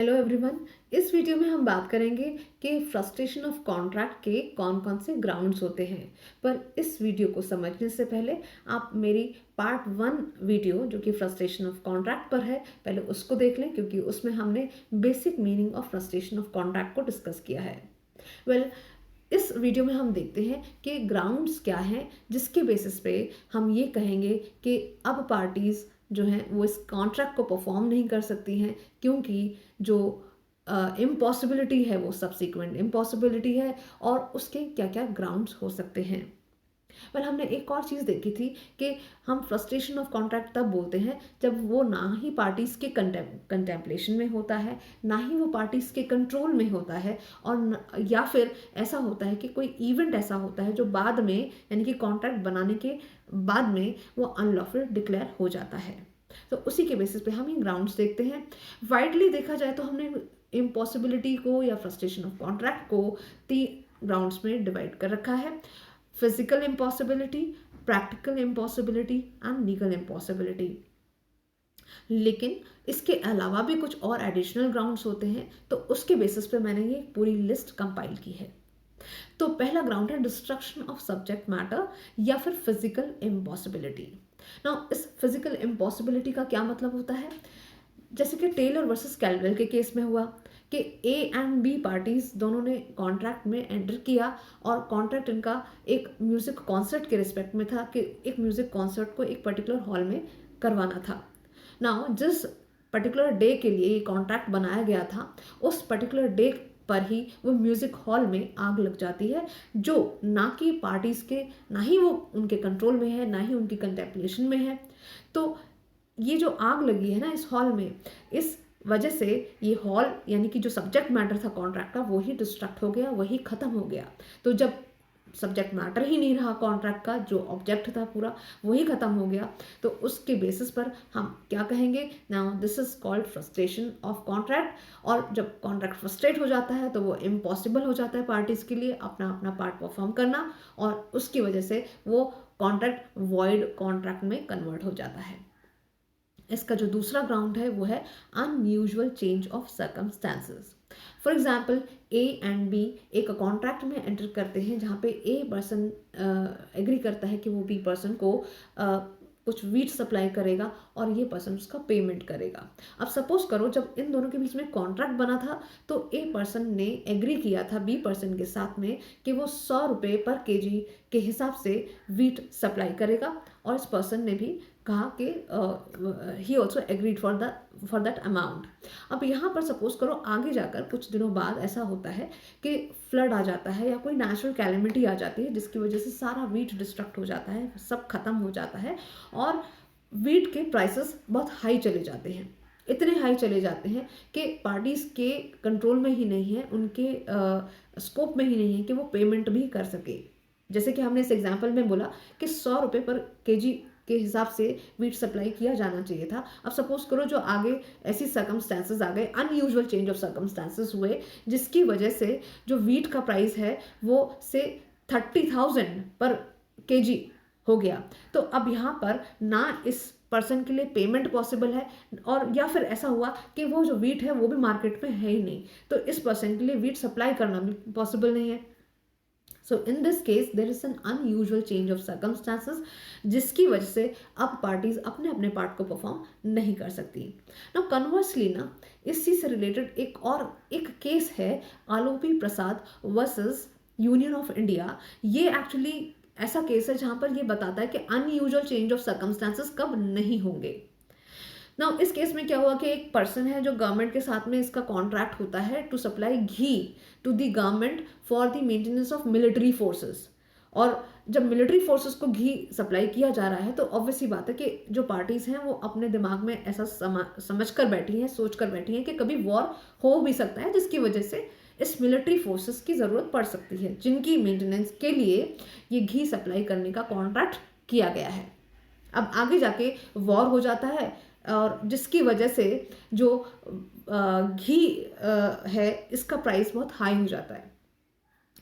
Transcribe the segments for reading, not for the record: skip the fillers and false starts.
Hello everyone. इस video में हम बात करेंगे कि फ्रस्ट्रेशन ऑफ कॉन्ट्रैक्ट के कौन कौन से ग्राउंड्स होते हैं। पर इस वीडियो को समझने से पहले आप मेरी पार्ट 1 वीडियो जो कि फ्रस्ट्रेशन ऑफ कॉन्ट्रैक्ट पर है, पहले उसको देख लें, क्योंकि उसमें हमने basic meaning of frustration of contract को डिस्कस किया है। इस वीडियो में हम देखते हैं कि ग्राउंड्स क्या हैं जिसके बेसिस पे हम ये कहेंगे कि अब पार्टीज़ जो हैं वो इस कॉन्ट्रैक्ट को परफॉर्म नहीं कर सकती हैं, क्योंकि जो इम्पॉसिबिलिटी है वो सब्सिक्वेंट इम्पॉसिबिलिटी है और उसके क्या क्या ग्राउंड्स हो सकते हैं। पर हमने एक और चीज़ देखी थी कि हम फ्रस्ट्रेशन ऑफ कॉन्ट्रैक्ट तब बोलते हैं जब वो ना ही पार्टीज़ के कंटेम्पलेशन में होता है, ना ही वो पार्टीज़ के कंट्रोल में होता है, और या फिर ऐसा होता है कि कोई इवेंट ऐसा होता है जो बाद में, यानी कि कॉन्ट्रैक्ट बनाने के बाद में वो अनलॉफुल डिक्लेयर हो जाता है। तो उसी के बेसिस पे हम ये ग्राउंड्स देखते हैं। वाइडली देखा जाए तो हमने इम्पॉसिबिलिटी को या फ्रस्ट्रेशन ऑफ कॉन्ट्रैक्ट को 3 ग्राउंड्स में डिवाइड कर रखा है: physical impossibility, practical impossibility and legal impossibility. लेकिन इसके अलावा भी कुछ और एडिशनल ग्राउंड्स होते हैं, तो उसके बेसिस पे मैंने ये पूरी लिस्ट कंपाइल की है। तो पहला ग्राउंड है डिस्ट्रक्शन ऑफ सब्जेक्ट मैटर या फिर फिजिकल इम्पॉसिबिलिटी। नाउ इस फिजिकल इम्पॉसिबिलिटी का क्या मतलब होता है? जैसे कि टेलर वर्सेस कैलवेल के केस में हुआ कि ए एंड बी पार्टीज दोनों ने कॉन्ट्रैक्ट में एंटर किया, और कॉन्ट्रैक्ट इनका एक म्यूजिक कॉन्सर्ट के रिस्पेक्ट में था कि एक म्यूजिक कॉन्सर्ट को एक पर्टिकुलर हॉल में करवाना था। नाउ जिस पर्टिकुलर डे के लिए ये कॉन्ट्रैक्ट बनाया गया था, उस पर्टिकुलर डे पर ही वो म्यूजिक हॉल में आग लग जाती है, जो ना कि पार्टीज के, ना ही वो उनके कंट्रोल में है, ना ही उनकी कंटेम्पलेशन में है। तो ये जो आग लगी है ना इस हॉल में, इस वजह से ये हॉल, यानी कि जो सब्जेक्ट मैटर था कॉन्ट्रैक्ट का, वही डिस्ट्रक्ट हो गया, वही खत्म हो गया। तो जब सब्जेक्ट मैटर ही नहीं रहा कॉन्ट्रैक्ट का, जो ऑब्जेक्ट था पूरा वही खत्म हो गया, तो उसके बेसिस पर हम क्या कहेंगे? Now this is called frustration of contract. और जब कॉन्ट्रैक्ट फ्रस्ट्रेट हो जाता है तो वो इम्पॉसिबल हो जाता है पार्टीज के लिए अपना अपना पार्ट परफॉर्म करना, और उसकी वजह से वो कॉन्ट्रैक्ट वॉइड कॉन्ट्रैक्ट में कन्वर्ट हो जाता है। इसका जो दूसरा ग्राउंड है वो है unusual change of circumstances. For example, A and B एक कॉन्ट्रैक्ट में एंटर करते हैं जहाँ पे ए पर्सन एग्री करता है कि वो बी पर्सन को कुछ वीट सप्लाई करेगा और ये पर्सन उसका पेमेंट करेगा। अब सपोज करो जब इन दोनों के बीच में कॉन्ट्रैक्ट बना था तो ए पर्सन ने एग्री किया था बी पर्सन के साथ में कि वो 100 रुपये पर केजी के हिसाब से वीट सप्लाई करेगा, और इस पर्सन ने भी कहा कि he also agreed for that amount. अब यहाँ पर सपोज करो आगे जाकर कुछ दिनों बाद ऐसा होता है कि फ्लड आ जाता है या कोई नेचुरल कैलेमिटी आ जाती है जिसकी वजह से सारा वीट डिस्ट्रक्ट हो जाता है, सब खत्म हो जाता है, और वीट के प्राइसेस बहुत हाई चले जाते हैं। इतने हाई चले जाते हैं कि पार्टीज के कंट्रोल में ही नहीं है, उनके स्कोप में ही नहीं है कि वो पेमेंट भी कर सके। जैसे कि हमने इस एग्जाम्पल में बोला कि 100 रुपये पर केजी के हिसाब से वीट सप्लाई किया जाना चाहिए था। अब सपोज करो जो आगे ऐसी सर्कमस्टांसेस आ गए, अनयूजुअल चेंज ऑफ सर्कमस्टांसेस हुए, जिसकी वजह से जो वीट का प्राइस है वो से 30,000 पर केजी हो गया। तो अब यहाँ पर ना इस पर्सन के लिए पेमेंट पॉसिबल है, और या फिर ऐसा हुआ कि वो जो वीट है वो भी मार्केट में है ही नहीं, तो इस पर्सन के लिए वीट सप्लाई करना भी पॉसिबल नहीं है। So in this case there is an unusual change of circumstances, जिसकी वजह से अब पार्टीज अपने अपने पार्ट को परफॉर्म नहीं कर सकती। ना कन्वर्सली ना इस चीज से रिलेटेड एक केस है, आलोपी प्रसाद वर्सेस यूनियन ऑफ इंडिया। ये एक्चुअली ऐसा केस है जहां पर ये बताता है कि अनयूजुअल चेंज ऑफ सर्कमस्टांसेस कब नहीं होंगे। ना इस केस में क्या हुआ कि एक पर्सन है जो गवर्नमेंट के साथ में इसका कॉन्ट्रैक्ट होता है to supply ghee to the government for the maintenance of military forces. और जब मिलिट्री फोर्सेस को घी सप्लाई किया जा रहा है तो ऑब्वियसली बात है कि जो पार्टीज हैं वो अपने दिमाग में ऐसा समझ कर बैठी हैं, सोच कर बैठी हैं कि कभी वॉर हो भी सकता है, जिसकी वजह से इस मिलिट्री फोर्सेस की ज़रूरत पड़ सकती है, जिनकी मेंटेनेंस के लिए ये घी सप्लाई करने का कॉन्ट्रैक्ट किया गया है। अब आगे जाके वॉर हो जाता है, और जिसकी वजह से जो घी है इसका प्राइस बहुत हाई हो जाता है।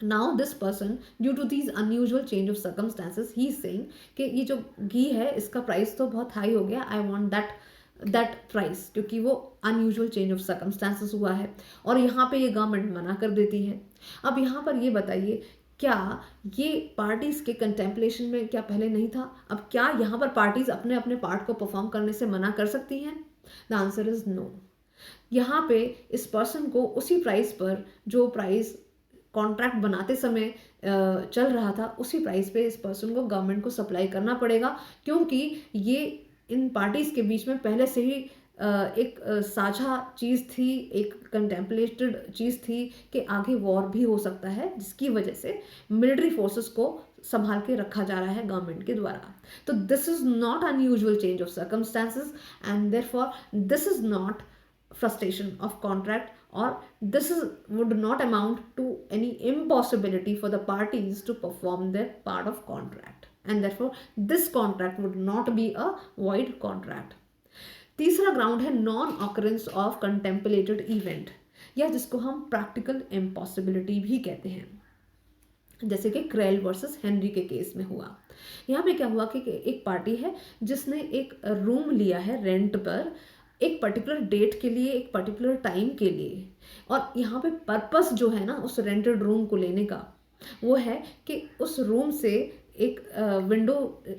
Now this person due to these unusual change of circumstances he is saying कि ये जो घी है इसका प्राइस तो बहुत हाई हो गया, I want that that price, क्योंकि वो अनयूजुअल चेंज ऑफ सर्कमस्टांसेस हुआ है और यहाँ पे ये गवर्नमेंट मना कर देती है। अब यहाँ पर ये बताइए, क्या ये पार्टीज के कंटेम्पलेशन में क्या पहले नहीं था? अब क्या यहाँ पर पार्टीज अपने अपने पार्ट को परफॉर्म करने से मना कर सकती हैं? The answer is no. यहाँ पे इस पर्सन को उसी प्राइस पर, जो प्राइस कॉन्ट्रैक्ट बनाते समय चल रहा था, उसी प्राइस पे इस पर्सन को गवर्नमेंट को सप्लाई करना पड़ेगा, क्योंकि ये इन पार्टीज के बीच में पहले से ही एक साझा चीज़ थी, एक कंटेम्पलेटेड चीज़ थी कि आगे वॉर भी हो सकता है, जिसकी वजह से मिलिट्री फोर्सेस को संभाल के रखा जा रहा है गवर्नमेंट के द्वारा। तो this is not unusual change of circumstances and therefore this is not frustration of contract, or this would not amount to any impossibility for the parties to perform their part of contract, and therefore this contract would not be a void contract. तीसरा ground है non occurrence of contemplated event, या जिसको हम practical impossibility भी कहते हैं, जैसे कि क्रेल वर्सेस हेनरी के केस में हुआ। यहाँ पे क्या हुआ कि एक पार्टी है जिसने एक रूम लिया है रेंट पर, एक पर्टिकुलर डेट के लिए, एक पर्टिकुलर टाइम के लिए, और यहाँ पे पर्पस जो है ना उस रेंटेड रूम को लेने का, वो है कि उस रूम से एक विंडो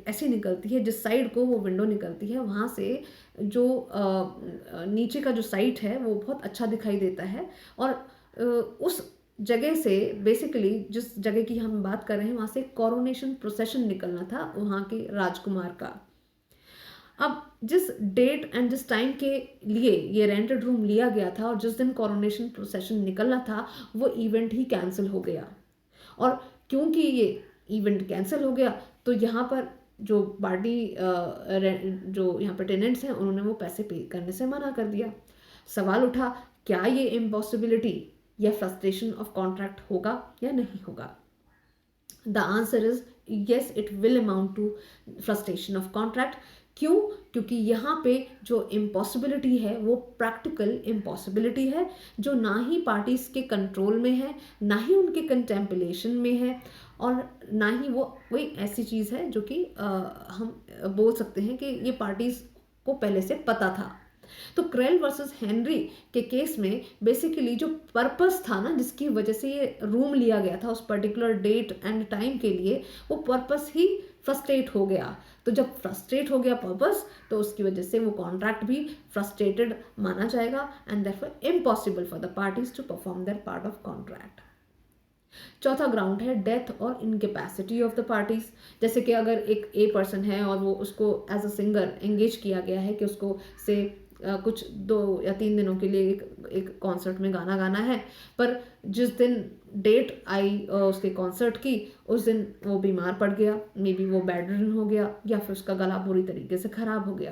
ऐसी निकलती है, जिस साइड को वो विंडो निकलती है वहाँ से जो नीचे का जो साइट है वो बहुत अच्छा दिखाई देता है, और उस जगह से बेसिकली जिस जगह की हम बात कर रहे हैं वहाँ से कॉरोनेशन प्रोसेशन निकलना था वहाँ के राजकुमार का। अब जिस डेट एंड जिस टाइम के लिए ये रेंटेड रूम लिया गया था और जिस दिन कॉरोनेशन प्रोसेशन निकलना था, वो इवेंट ही कैंसिल हो गया, और क्योंकि ये इवेंट कैंसिल हो गया तो यहाँ पर जो पार्टी जो यहाँ पर टेनेंट्स हैं उन्होंने वो पैसे पे करने से मना कर दिया। सवाल उठा, क्या ये इम्पॉसिबिलिटी या फ्रस्ट्रेशन ऑफ कॉन्ट्रैक्ट होगा या नहीं होगा? The answer is yes, it will amount to frustration of contract। क्यों? क्योंकि यहाँ पे जो इम्पॉसिबिलिटी है वो प्रैक्टिकल इम्पॉसिबिलिटी है, जो ना ही पार्टीज के कंट्रोल में है, ना ही उनके कंटेम्पलेशन में है, और ना ही वो कोई ऐसी चीज़ है जो कि हम बोल सकते हैं कि ये पार्टीज को पहले से पता था। तो क्रेल वर्सेस हेनरी के केस में बेसिकली जो पर्पस था ना, जिसकी वजह से ये रूम लिया गया था उस पर्टिकुलर डेट एंड टाइम के लिए, वो पर्पस ही फ्रस्ट्रेट हो गया। तो जब फ्रस्ट्रेट हो गया पर्पस, तो उसकी वजह से वो कॉन्ट्रैक्ट भी फ्रस्ट्रेटेड माना जाएगा, and therefore impossible for the parties to perform their part of contract. चौथा ग्राउंड है डेथ और इनकेपेसिटी ऑफ द पार्टीज। जैसे कि अगर एक ए पर्सन है और वो उसको एज अ सिंगर एंगेज किया गया है कि उसको से कुछ 2 या 3 दिनों के लिए एक कॉन्सर्ट में गाना गाना है, पर जिस दिन डेट आई उसके कॉन्सर्ट की, उस दिन वो बीमार पड़ गया, मे बी वो बेड रिडन हो गया, या फिर उसका गला बुरी तरीके से खराब हो गया।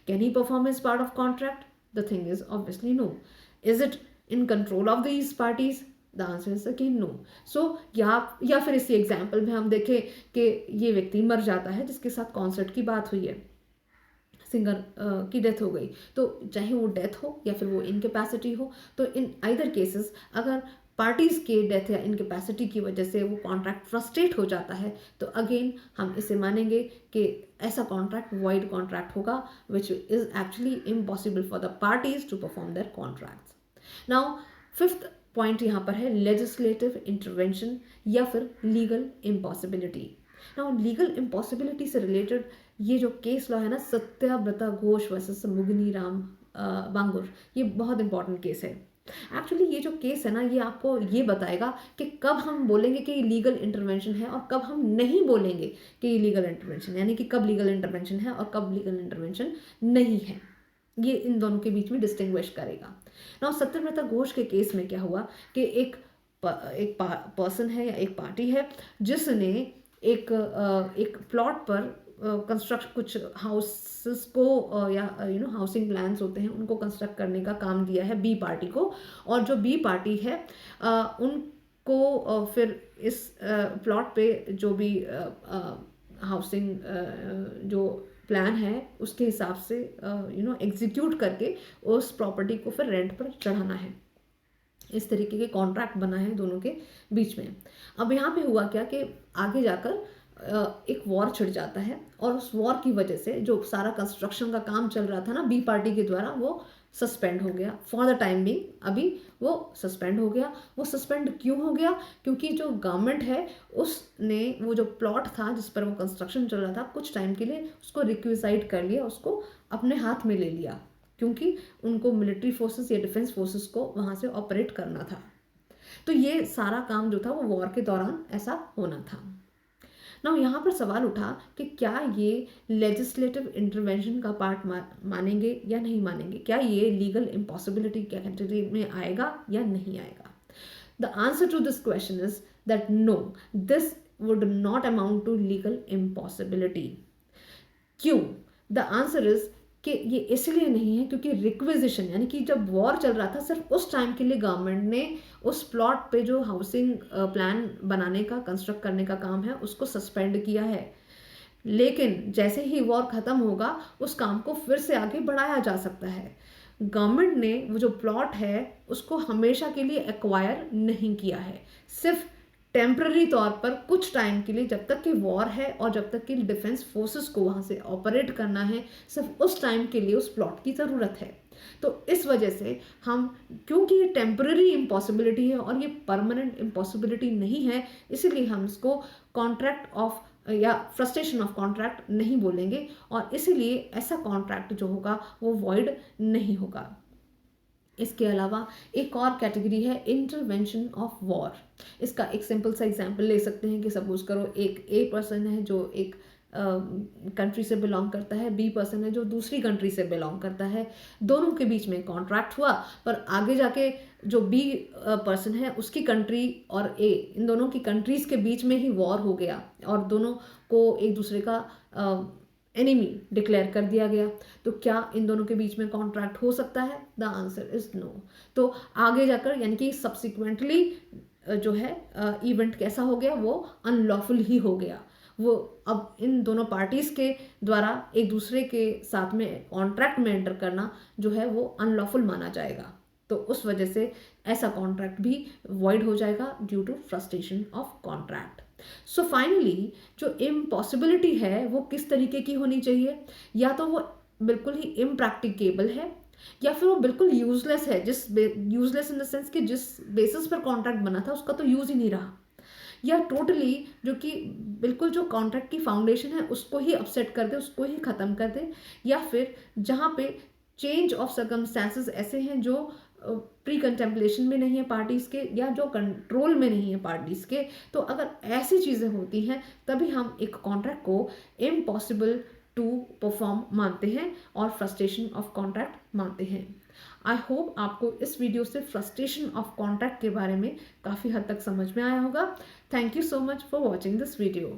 Can he perform as part of contract? The thing is obviously no. Is it in control of these parties? The answer is again no. So या फिर इसी एग्जाम्पल में हम देखें कि ये व्यक्ति मर जाता है जिसके साथ कॉन्सर्ट की बात हुई है, सिंगर की डेथ हो गई, तो चाहे वो डेथ हो या फिर वो इनकेपेसिटी हो, तो इन आइदर केसेस अगर पार्टीज के डेथ या इनकेपेसिटी की वजह से वो कॉन्ट्रैक्ट फ्रस्ट्रेट हो जाता है, तो अगेन हम इसे मानेंगे कि ऐसा कॉन्ट्रैक्ट वॉइड कॉन्ट्रैक्ट होगा, which is actually impossible for the parties to perform their contracts. Now fifth point यहाँ पर है लेजिस्लेटिव इंटरवेंशन या फिर legal impossibility. Now legal impossibility से रिलेटेड ये जो केस लॉ है ना, सत्याव्रता घोष वर्सेस मुगनी राम बांगुर, ये बहुत इंपॉर्टेंट केस है। एक्चुअली ये जो केस है ना, ये आपको ये बताएगा कि कब हम बोलेंगे कि ये लीगल इंटरवेंशन है और कब हम नहीं बोलेंगे कि ये लीगल इंटरवेंशन, यानी कि कब लीगल इंटरवेंशन है और कब लीगल इंटरवेंशन नहीं है। ये इन दोनों के बीच में डिस्टिंग्विश करेगा। नाउ सत्यव्रता घोष के केस में क्या हुआ कि एक पर्सन है या एक पार्टी है जिसने एक प्लॉट पर कंस्ट्रक्ट कुछ हाउसेस को या हाउसिंग प्लान्स होते हैं उनको कंस्ट्रक्ट करने का काम दिया है बी पार्टी को, और जो बी पार्टी है उनको फिर इस प्लॉट पे जो भी हाउसिंग जो प्लान है उसके हिसाब से एग्जीक्यूट करके उस प्रॉपर्टी को फिर रेंट पर चढ़ाना है। इस तरीके के कॉन्ट्रैक्ट बना है दोनों के बीच में। अब यहाँ पे हुआ क्या कि आगे जाकर एक वॉर छिड़ जाता है और उस वॉर की वजह से जो सारा कंस्ट्रक्शन का काम चल रहा था ना बी पार्टी के द्वारा, वो सस्पेंड हो गया फॉर द टाइम बिंग। अभी वो सस्पेंड हो गया। वो सस्पेंड क्यों हो गया? क्योंकि जो गवर्नमेंट है उसने वो जो प्लॉट था जिस पर वो कंस्ट्रक्शन चल रहा था, कुछ टाइम के लिए उसको रिक्विजाइट कर लिया, उसको अपने हाथ में ले लिया, क्योंकि उनको मिलिट्री फोर्सेस या डिफेंस फोर्सेस को वहाँ से ऑपरेट करना था। तो ये सारा काम जो था वो वॉर के दौरान ऐसा होना था। ना यहाँ पर सवाल उठा कि क्या ये लेजिस्लेटिव इंटरवेंशन का पार्ट मानेंगे या नहीं मानेंगे, क्या ये लीगल इम्पॉसिबिलिटी कैटेगरी में आएगा या नहीं आएगा। The answer to this question is that no, this would not amount to legal impossibility. क्यों? द आंसर इज कि ये इसलिए नहीं है क्योंकि रिक्विजिशन यानी कि जब वॉर चल रहा था सिर्फ उस टाइम के लिए गवर्नमेंट ने उस प्लॉट पे जो हाउसिंग प्लान बनाने का, कंस्ट्रक्ट करने का काम है, उसको सस्पेंड किया है। लेकिन जैसे ही वॉर खत्म होगा उस काम को फिर से आगे बढ़ाया जा सकता है। गवर्नमेंट ने वो जो प्लॉट है उसको हमेशा के लिए एक्वायर नहीं किया है, सिर्फ टेम्प्ररी तौर पर कुछ टाइम के लिए, जब तक कि वॉर है और जब तक कि डिफेंस फोर्सेस को वहाँ से ऑपरेट करना है, सिर्फ उस टाइम के लिए उस प्लॉट की ज़रूरत है। तो इस वजह से हम, क्योंकि ये टेम्पररी इम्पॉसिबिलिटी है और ये परमानेंट इम्पॉसिबिलिटी नहीं है, इसीलिए हम इसको कॉन्ट्रैक्ट ऑफ या फ्रस्ट्रेशन ऑफ कॉन्ट्रैक्ट नहीं बोलेंगे और इसीलिए ऐसा कॉन्ट्रैक्ट जो होगा वो वॉइड नहीं होगा। इसके अलावा एक और कैटेगरी है इंटरवेंशन ऑफ वॉर। इसका एक सिंपल सा एग्जांपल ले सकते हैं कि सपोज करो एक ए पर्सन है जो एक कंट्री से बिलोंग करता है, बी पर्सन है जो दूसरी कंट्री से बिलोंग करता है। दोनों के बीच में कॉन्ट्रैक्ट हुआ, पर आगे जाके जो बी पर्सन है उसकी कंट्री और ए, इन दोनों की कंट्रीज़ के बीच में ही वॉर हो गया और दोनों को एक दूसरे का एनिमी डिक्लेयर कर दिया गया। तो क्या इन दोनों के बीच में कॉन्ट्रैक्ट हो सकता है? The answer is no. तो आगे जाकर यानी कि सब्सिक्वेंटली जो है इवेंट कैसा हो गया, वो अनलॉफुल ही हो गया। वो अब इन दोनों पार्टीज़ के द्वारा एक दूसरे के साथ में कॉन्ट्रैक्ट में एंटर करना जो है वो अनलॉफुल माना जाएगा। तो उस वजह से ऐसा कॉन्ट्रैक्ट भी वॉइड हो जाएगा due to frustration of contract. So finally जो इम्पॉसिबिलिटी है वो किस तरीके की होनी चाहिए? या तो वो बिल्कुल ही इम्प्रैक्टिकेबल है, या फिर वो बिल्कुल यूजलेस है, यूजलेस इन द सेंस कि जिस बेसिस पर कॉन्ट्रैक्ट बना था उसका तो यूज ही नहीं रहा, या टोटली जो कि बिल्कुल जो कॉन्ट्रैक्ट की फाउंडेशन है उसको ही अपसेट कर दे, उसको ही ख़त्म कर दे, या फिर जहाँ पे चेंज ऑफ सर्कमस्टेंसेस ऐसे हैं जो प्री कंटेम्पलेशन में नहीं है पार्टीज़ के, या जो कंट्रोल में नहीं है पार्टीज़ के। तो अगर ऐसी चीज़ें होती हैं तभी हम एक कॉन्ट्रैक्ट को इम्पॉसिबल टू परफॉर्म मानते हैं और फ्रस्ट्रेशन ऑफ कॉन्ट्रैक्ट मानते हैं। आई होप आपको इस वीडियो से फ्रस्ट्रेशन ऑफ कॉन्ट्रैक्ट के बारे में काफ़ी हद तक समझ में आया होगा। Thank you so much for watching this video.